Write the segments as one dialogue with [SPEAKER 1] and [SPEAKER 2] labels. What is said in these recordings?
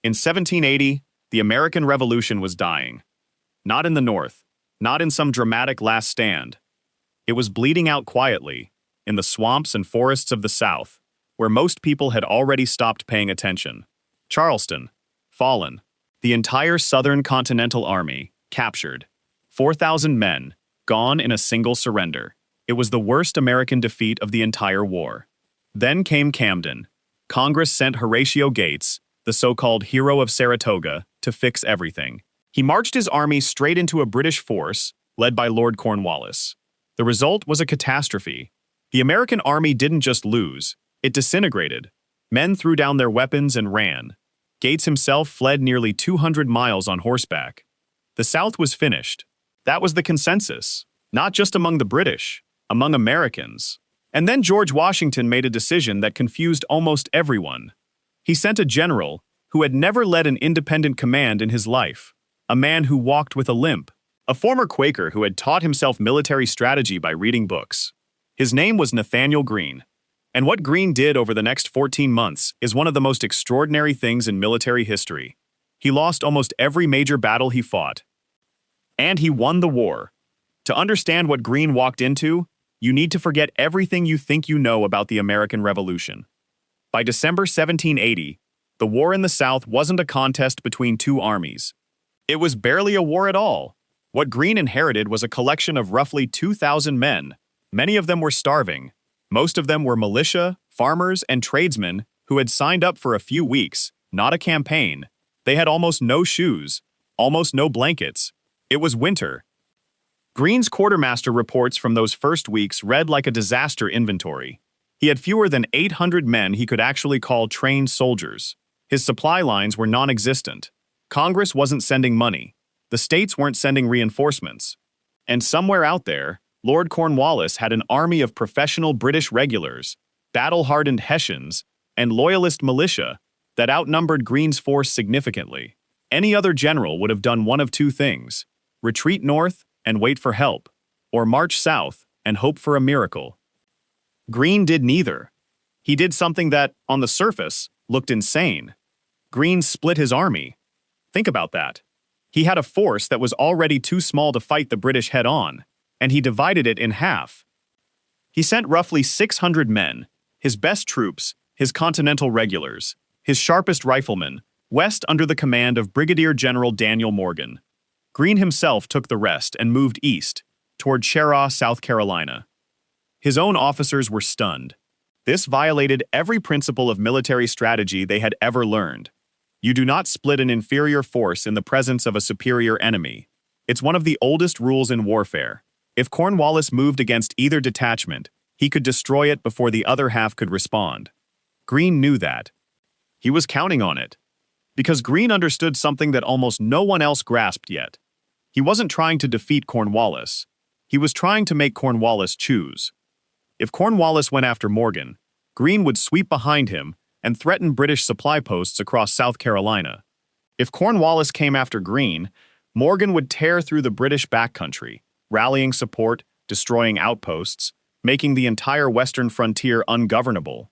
[SPEAKER 1] In 1780, the American Revolution was dying. Not in the North, not in some dramatic last stand. It was bleeding out quietly, in the swamps and forests of the South, where most people had already stopped paying attention. Charleston, fallen. The entire Southern Continental Army, captured. 4,000 men, gone in a single surrender. It was the worst American defeat of the entire war. Then came Camden. Congress sent Horatio Gates, the so-called hero of Saratoga, to fix everything. He marched his army straight into a British force, led by Lord Cornwallis. The result was a catastrophe. The American army didn't just lose, it disintegrated. Men threw down their weapons and ran. Gates himself fled nearly 200 miles on horseback. The South was finished. That was the consensus, not just among the British, among Americans. And then George Washington made a decision that confused almost everyone. He sent a general who had never led an independent command in his life, a man who walked with a limp, a former Quaker who had taught himself military strategy by reading books. His name was Nathanael Greene. And what Greene did over the next 14 months is one of the most extraordinary things in military history. He lost almost every major battle he fought. And he won the war. To understand what Greene walked into, you need to forget everything you think you know about the American Revolution. By December 1780, the war in the South wasn't a contest between two armies. It was barely a war at all. What Greene inherited was a collection of roughly 2,000 men. Many of them were starving. Most of them were militia, farmers, and tradesmen who had signed up for a few weeks, not a campaign. They had almost no shoes, almost no blankets. It was winter. Greene's quartermaster reports from those first weeks read like a disaster inventory. He had fewer than 800 men he could actually call trained soldiers. His supply lines were non-existent. Congress wasn't sending money. The states weren't sending reinforcements. And somewhere out there, Lord Cornwallis had an army of professional British regulars, battle-hardened Hessians, and loyalist militia that outnumbered Greene's force significantly. Any other general would have done one of two things: retreat north and wait for help, or march south and hope for a miracle. Greene did neither. He did something that, on the surface, looked insane. Greene split his army. Think about that. He had a force that was already too small to fight the British head-on, and he divided it in half. He sent roughly 600 men, his best troops, his Continental regulars, his sharpest riflemen, west under the command of Brigadier General Daniel Morgan. Greene himself took the rest and moved east, toward Cheraw, South Carolina. His own officers were stunned. This violated every principle of military strategy they had ever learned. You do not split an inferior force in the presence of a superior enemy. It's one of the oldest rules in warfare. If Cornwallis moved against either detachment, he could destroy it before the other half could respond. Greene knew that. He was counting on it. Because Greene understood something that almost no one else grasped yet. He wasn't trying to defeat Cornwallis. He was trying to make Cornwallis choose. If Cornwallis went after Morgan, Greene would sweep behind him and threaten British supply posts across South Carolina. If Cornwallis came after Greene, Morgan would tear through the British backcountry, rallying support, destroying outposts, making the entire western frontier ungovernable.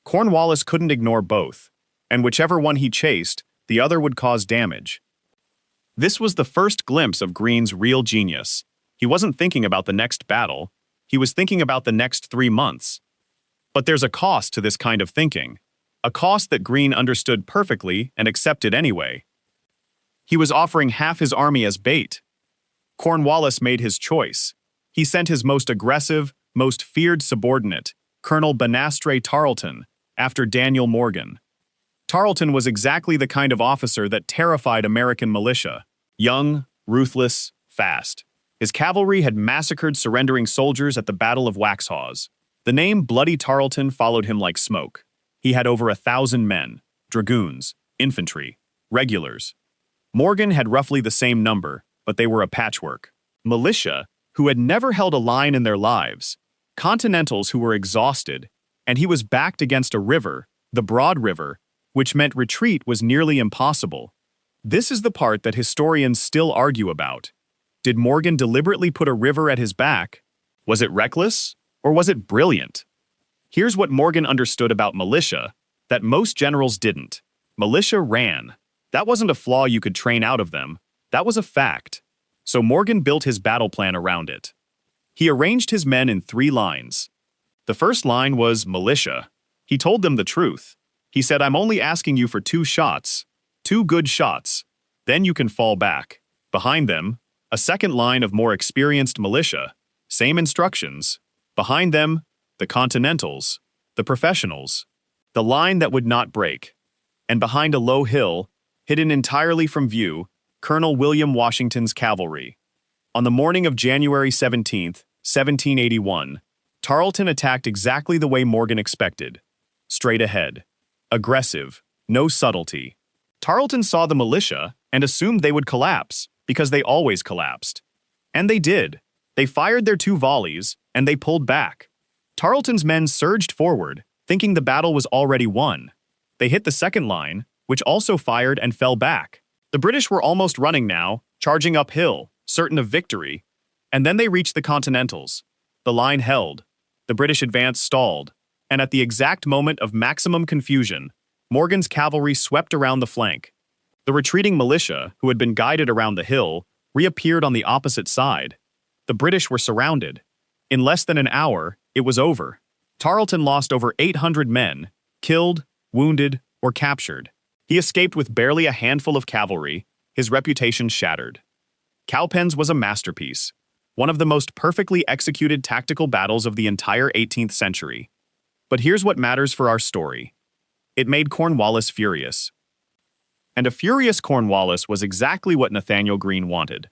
[SPEAKER 1] Cornwallis couldn't ignore both, and whichever one he chased, the other would cause damage. This was the first glimpse of Greene's real genius. He wasn't thinking about the next battle, he was thinking about the next 3 months. But there's a cost to this kind of thinking, a cost that Greene understood perfectly and accepted anyway. He was offering half his army as bait. Cornwallis made his choice. He sent his most aggressive, most feared subordinate, Colonel Banastre Tarleton, after Daniel Morgan. Tarleton was exactly the kind of officer that terrified American militia. Young, ruthless, fast. His cavalry had massacred surrendering soldiers at the Battle of Waxhaws. The name Bloody Tarleton followed him like smoke. He had over 1,000 men, dragoons, infantry, regulars. Morgan had roughly the same number, but they were a patchwork. Militia, who had never held a line in their lives. Continentals who were exhausted, and he was backed against a river, the Broad River, which meant retreat was nearly impossible. This is the part that historians still argue about. Did Morgan deliberately put a river at his back? Was it reckless, or was it brilliant? Here's what Morgan understood about militia that most generals didn't. Militia ran. That wasn't a flaw you could train out of them. That was a fact. So Morgan built his battle plan around it. He arranged his men in 3 lines. The first line was militia. He told them the truth. He said, "I'm only asking you for 2 shots. 2 good shots. Then you can fall back." Behind them, a second line of more experienced militia. Same instructions. Behind them, the Continentals, the professionals. The line that would not break. And behind a low hill, hidden entirely from view, Colonel William Washington's cavalry. On the morning of January 17th, 1781, Tarleton attacked exactly the way Morgan expected. Straight ahead. Aggressive. No subtlety. Tarleton saw the militia and assumed they would collapse, because they always collapsed. And they did. They fired their 2 volleys, and they pulled back. Tarleton's men surged forward, thinking the battle was already won. They hit the second line, which also fired and fell back. The British were almost running now, charging uphill, certain of victory. And then they reached the Continentals. The line held. The British advance stalled. And at the exact moment of maximum confusion, Morgan's cavalry swept around the flank. The retreating militia, who had been guided around the hill, reappeared on the opposite side. The British were surrounded. In less than an hour, it was over. Tarleton lost over 800 men, killed, wounded, or captured. He escaped with barely a handful of cavalry, his reputation shattered. Cowpens was a masterpiece, one of the most perfectly executed tactical battles of the entire 18th century. But here's what matters for our story. It made Cornwallis furious. And a furious Cornwallis was exactly what Nathanael Greene wanted.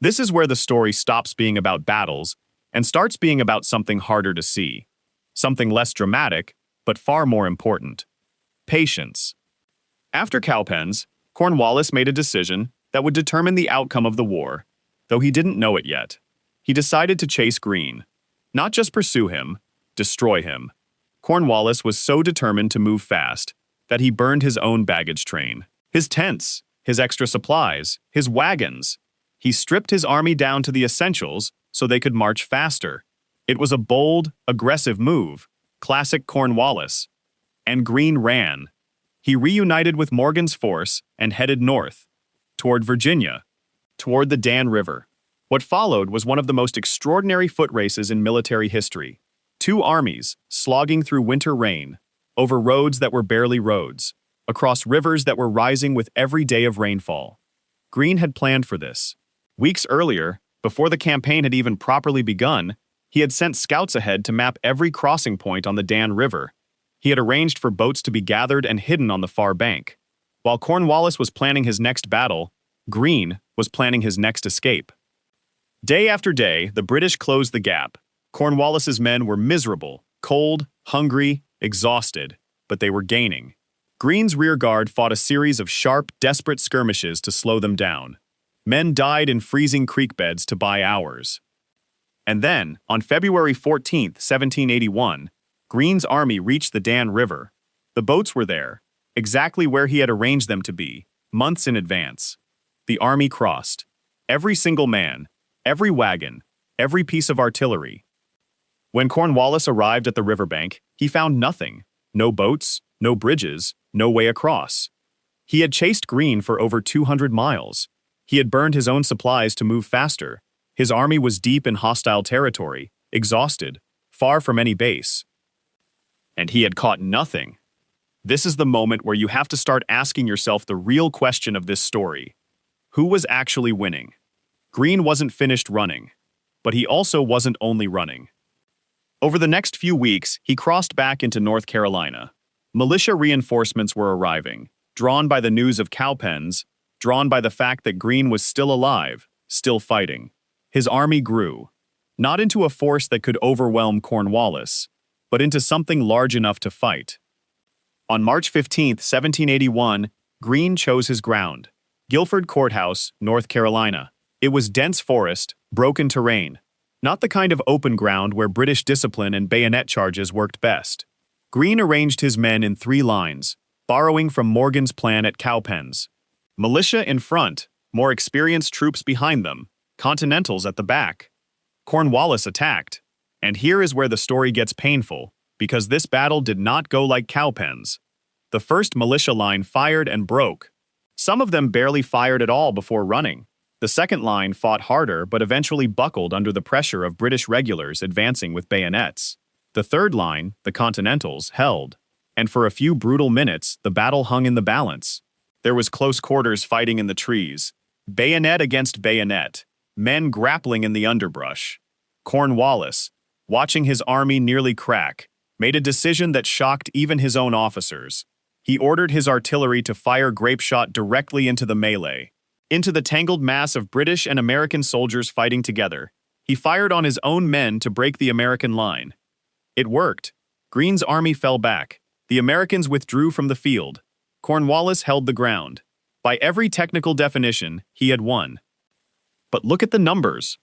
[SPEAKER 1] This is where the story stops being about battles and starts being about something harder to see. Something less dramatic, but far more important. Patience. After Cowpens, Cornwallis made a decision that would determine the outcome of the war, though he didn't know it yet. He decided to chase Greene. Not just pursue him, destroy him. Cornwallis was so determined to move fast that he burned his own baggage train. His tents, his extra supplies, his wagons. He stripped his army down to the essentials so they could march faster. It was a bold, aggressive move, classic Cornwallis. And Greene ran. He reunited with Morgan's force and headed north, toward Virginia, toward the Dan River. What followed was one of the most extraordinary foot races in military history. 2 armies slogging through winter rain, over roads that were barely roads, across rivers that were rising with every day of rainfall. Greene had planned for this. Weeks earlier, before the campaign had even properly begun, he had sent scouts ahead to map every crossing point on the Dan River. He had arranged for boats to be gathered and hidden on the far bank. While Cornwallis was planning his next battle, Greene was planning his next escape. Day after day, the British closed the gap. Cornwallis's men were miserable, cold, hungry, exhausted, but they were gaining. Greene's rearguard fought a series of sharp, desperate skirmishes to slow them down. Men died in freezing creek beds to buy hours. And then, on February 14, 1781, Greene's army reached the Dan River. The boats were there, exactly where he had arranged them to be, months in advance. The army crossed. Every single man, every wagon, every piece of artillery. When Cornwallis arrived at the riverbank, he found nothing. No boats, no bridges, no way across. He had chased Greene for over 200 miles. He had burned his own supplies to move faster. His army was deep in hostile territory, exhausted, far from any base. And he had caught nothing. This is the moment where you have to start asking yourself the real question of this story. Who was actually winning? Greene wasn't finished running, but he also wasn't only running. Over the next few weeks, he crossed back into North Carolina. Militia reinforcements were arriving, drawn by the news of Cowpens, drawn by the fact that Greene was still alive, still fighting. His army grew, not into a force that could overwhelm Cornwallis, but into something large enough to fight. On March 15, 1781, Greene chose his ground, Guilford Courthouse, North Carolina. It was dense forest, broken terrain, not the kind of open ground where British discipline and bayonet charges worked best. Greene arranged his men in 3 lines, borrowing from Morgan's plan at Cowpens. Militia in front, more experienced troops behind them, Continentals at the back. Cornwallis attacked. And here is where the story gets painful, because this battle did not go like Cowpens. The first militia line fired and broke. Some of them barely fired at all before running. The second line fought harder but eventually buckled under the pressure of British regulars advancing with bayonets. The third line, the Continentals, held, and for a few brutal minutes the battle hung in the balance. There was close quarters fighting in the trees, bayonet against bayonet, men grappling in the underbrush. Cornwallis, watching his army nearly crack, made a decision that shocked even his own officers. He ordered his artillery to fire grapeshot directly into the melee, into the tangled mass of British and American soldiers fighting together. He fired on his own men to break the American line. It worked. Greene's army fell back. The Americans withdrew from the field. Cornwallis held the ground. By every technical definition, he had won. But look at the numbers.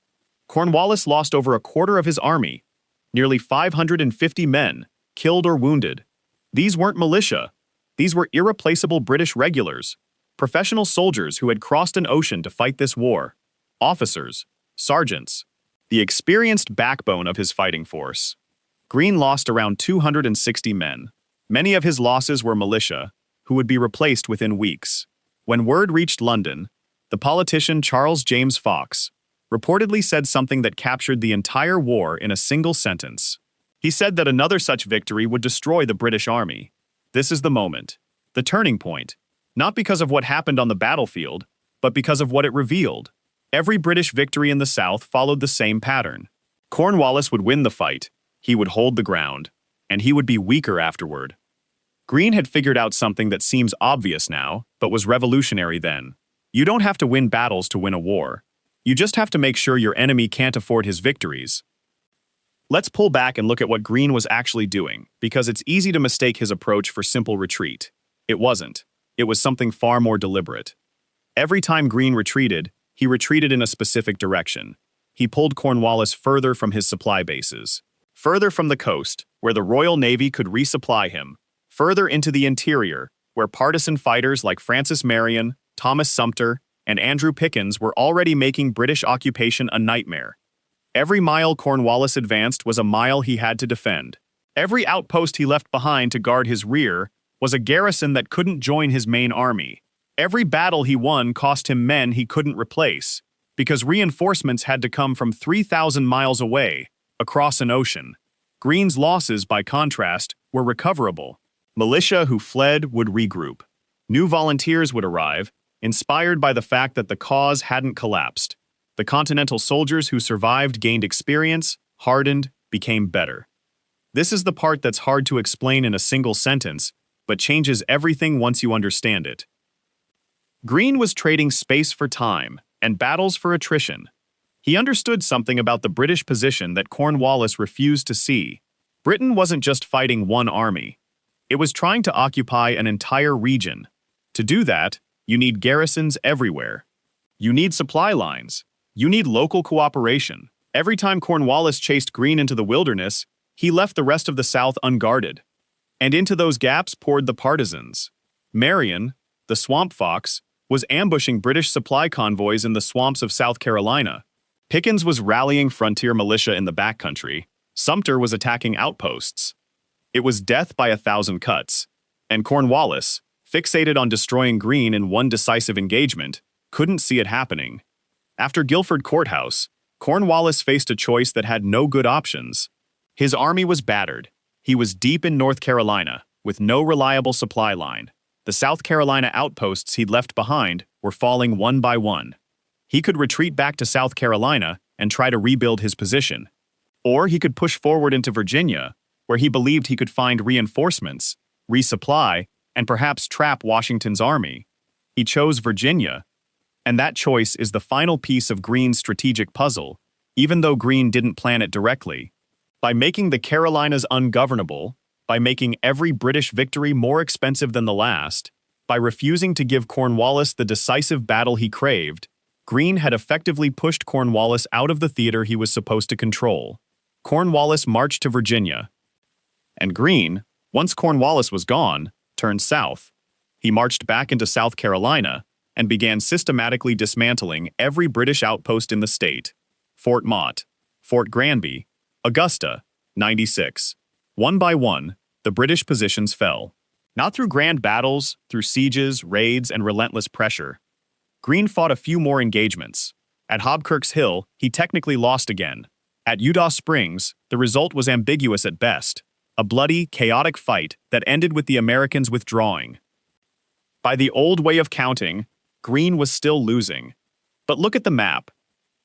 [SPEAKER 1] Cornwallis lost over a quarter of his army, nearly 550 men, killed or wounded. These weren't militia. These were irreplaceable British regulars, professional soldiers who had crossed an ocean to fight this war. Officers, sergeants, the experienced backbone of his fighting force. Greene lost around 260 men. Many of his losses were militia, who would be replaced within weeks. When word reached London, the politician Charles James Fox reportedly said something that captured the entire war in a single sentence. He said that another such victory would destroy the British army. This is the moment, the turning point, not because of what happened on the battlefield, but because of what it revealed. Every British victory in the South followed the same pattern. Cornwallis would win the fight, he would hold the ground, and he would be weaker afterward. Greene had figured out something that seems obvious now, but was revolutionary then. You don't have to win battles to win a war. You just have to make sure your enemy can't afford his victories. Let's pull back and look at what Greene was actually doing, because it's easy to mistake his approach for simple retreat. It wasn't. It was something far more deliberate. Every time Greene retreated, he retreated in a specific direction. He pulled Cornwallis further from his supply bases, further from the coast, where the Royal Navy could resupply him, further into the interior, where partisan fighters like Francis Marion, Thomas Sumter, and Andrew Pickens were already making British occupation a nightmare. Every mile Cornwallis advanced was a mile he had to defend. Every outpost he left behind to guard his rear was a garrison that couldn't join his main army. Every battle he won cost him men he couldn't replace, because reinforcements had to come from 3,000 miles away, across an ocean. Greene's losses, by contrast, were recoverable. Militia who fled would regroup. New volunteers would arrive, inspired by the fact that the cause hadn't collapsed. The Continental soldiers who survived gained experience, hardened, became better. This is the part that's hard to explain in a single sentence, but changes everything once you understand it. Greene was trading space for time, and battles for attrition. He understood something about the British position that Cornwallis refused to see. Britain wasn't just fighting one army. It was trying to occupy an entire region. To do that, you need garrisons everywhere. You need supply lines. You need local cooperation. Every time Cornwallis chased Greene into the wilderness, he left the rest of the South unguarded. And into those gaps poured the partisans. Marion, the swamp fox, was ambushing British supply convoys in the swamps of South Carolina. Pickens was rallying frontier militia in the backcountry. Sumter was attacking outposts. It was death by 1,000 cuts. And Cornwallis, fixated on destroying Greene in one decisive engagement, couldn't see it happening. After Guilford Courthouse, Cornwallis faced a choice that had no good options. His army was battered. He was deep in North Carolina, with no reliable supply line. The South Carolina outposts he'd left behind were falling one by one. He could retreat back to South Carolina and try to rebuild his position. Or he could push forward into Virginia, where he believed he could find reinforcements, resupply, and perhaps trap Washington's army. He chose Virginia, and that choice is the final piece of Greene's strategic puzzle, even though Greene didn't plan it directly. By making the Carolinas ungovernable, by making every British victory more expensive than the last, by refusing to give Cornwallis the decisive battle he craved, Greene had effectively pushed Cornwallis out of the theater he was supposed to control. Cornwallis marched to Virginia. And Greene, once Cornwallis was gone, turned south. He marched back into South Carolina and began systematically dismantling every British outpost in the state. Fort Mott, Fort Granby, Augusta, 96. One by one, the British positions fell. Not through grand battles, through sieges, raids, and relentless pressure. Greene fought a few more engagements. At Hobkirk's Hill, he technically lost again. At Utah Springs, the result was ambiguous at best. A bloody, chaotic fight that ended with the Americans withdrawing. By the old way of counting, Greene was still losing. But look at the map.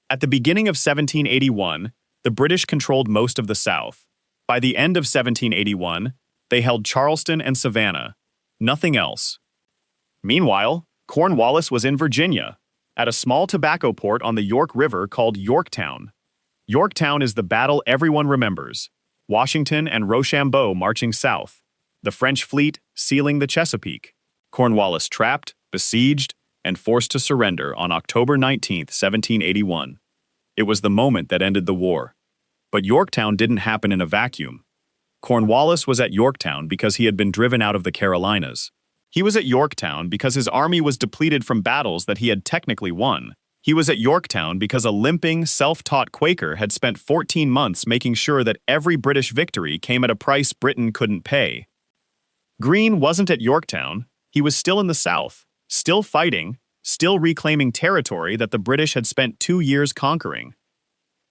[SPEAKER 1] At the beginning of 1781, the British controlled most of the South. By the end of 1781, they held Charleston and Savannah. Nothing else. Meanwhile, Cornwallis was in Virginia, at a small tobacco port on the York River called Yorktown. Yorktown is the battle everyone remembers. Washington and Rochambeau marching south. The French fleet sealing the Chesapeake. Cornwallis trapped, besieged, and forced to surrender on October 19, 1781. It was the moment that ended the war. But Yorktown didn't happen in a vacuum. Cornwallis was at Yorktown because he had been driven out of the Carolinas. He was at Yorktown because his army was depleted from battles that he had technically won. He was at Yorktown because a limping, self-taught Quaker had spent 14 months making sure that every British victory came at a price Britain couldn't pay. Greene wasn't at Yorktown. He was still in the South, still fighting, still reclaiming territory that the British had spent 2 years conquering.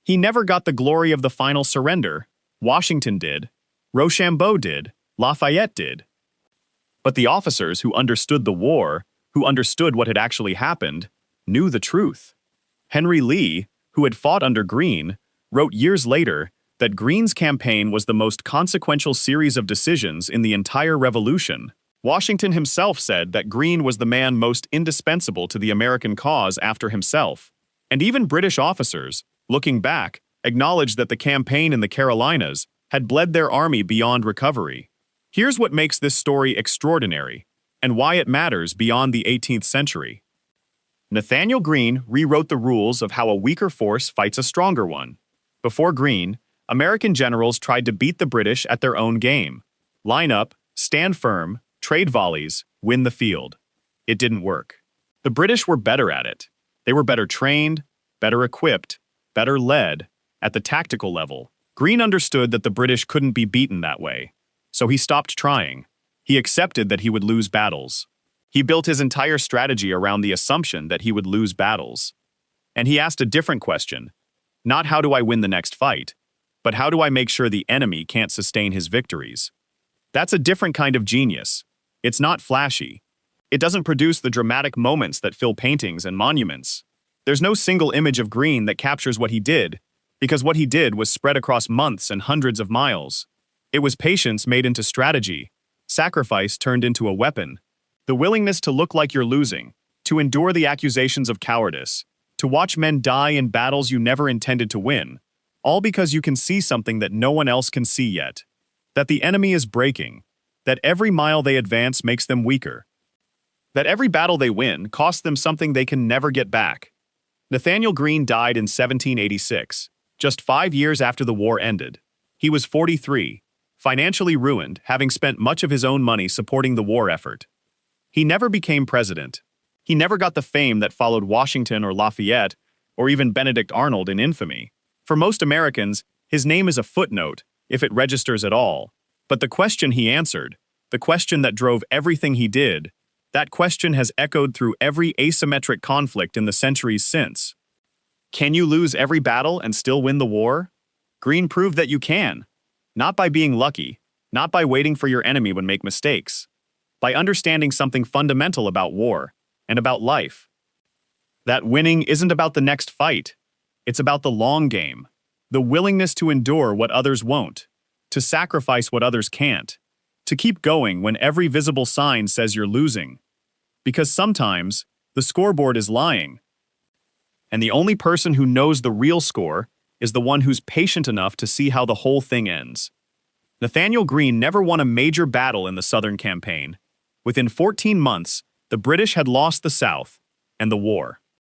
[SPEAKER 1] He never got the glory of the final surrender. Washington did. Rochambeau did. Lafayette did. But the officers who understood the war, who understood what had actually happened, knew the truth. Henry Lee, who had fought under Greene, wrote years later that Greene's campaign was the most consequential series of decisions in the entire Revolution. Washington himself said that Greene was the man most indispensable to the American cause after himself. And even British officers, looking back, acknowledged that the campaign in the Carolinas had bled their army beyond recovery. Here's what makes this story extraordinary, and why it matters beyond the 18th century. Nathanael Greene rewrote the rules of how a weaker force fights a stronger one. Before Greene, American generals tried to beat the British at their own game. Line up, stand firm, trade volleys, win the field. It didn't work. The British were better at it. They were better trained, better equipped, better led, at the tactical level. Greene understood that the British couldn't be beaten that way, so he stopped trying. He accepted that he would lose battles. He built his entire strategy around the assumption that he would lose battles. And he asked a different question. Not how do I win the next fight, but how do I make sure the enemy can't sustain his victories? That's a different kind of genius. It's not flashy. It doesn't produce the dramatic moments that fill paintings and monuments. There's no single image of Greene that captures what he did, because what he did was spread across months and hundreds of miles. It was patience made into strategy, sacrifice turned into a weapon, the willingness to look like you're losing, to endure the accusations of cowardice, to watch men die in battles you never intended to win, all because you can see something that no one else can see yet. That the enemy is breaking, that every mile they advance makes them weaker, that every battle they win costs them something they can never get back. Nathanael Greene died in 1786, just 5 years after the war ended. He was 43, financially ruined, having spent much of his own money supporting the war effort. He never became president. He never got the fame that followed Washington or Lafayette, or even Benedict Arnold in infamy. For most Americans, his name is a footnote, if it registers at all. But the question he answered, the question that drove everything he did, that question has echoed through every asymmetric conflict in the centuries since. Can you lose every battle and still win the war? Greene proved that you can. Not by being lucky, not by waiting for your enemy would make mistakes, by understanding something fundamental about war and about life. That winning isn't about the next fight. It's about the long game, the willingness to endure what others won't, to sacrifice what others can't, to keep going when every visible sign says you're losing. Because sometimes the scoreboard is lying, and the only person who knows the real score is the one who's patient enough to see how the whole thing ends. Nathanael Greene never won a major battle in the Southern campaign. Within 14 months, the British had lost the South and the war.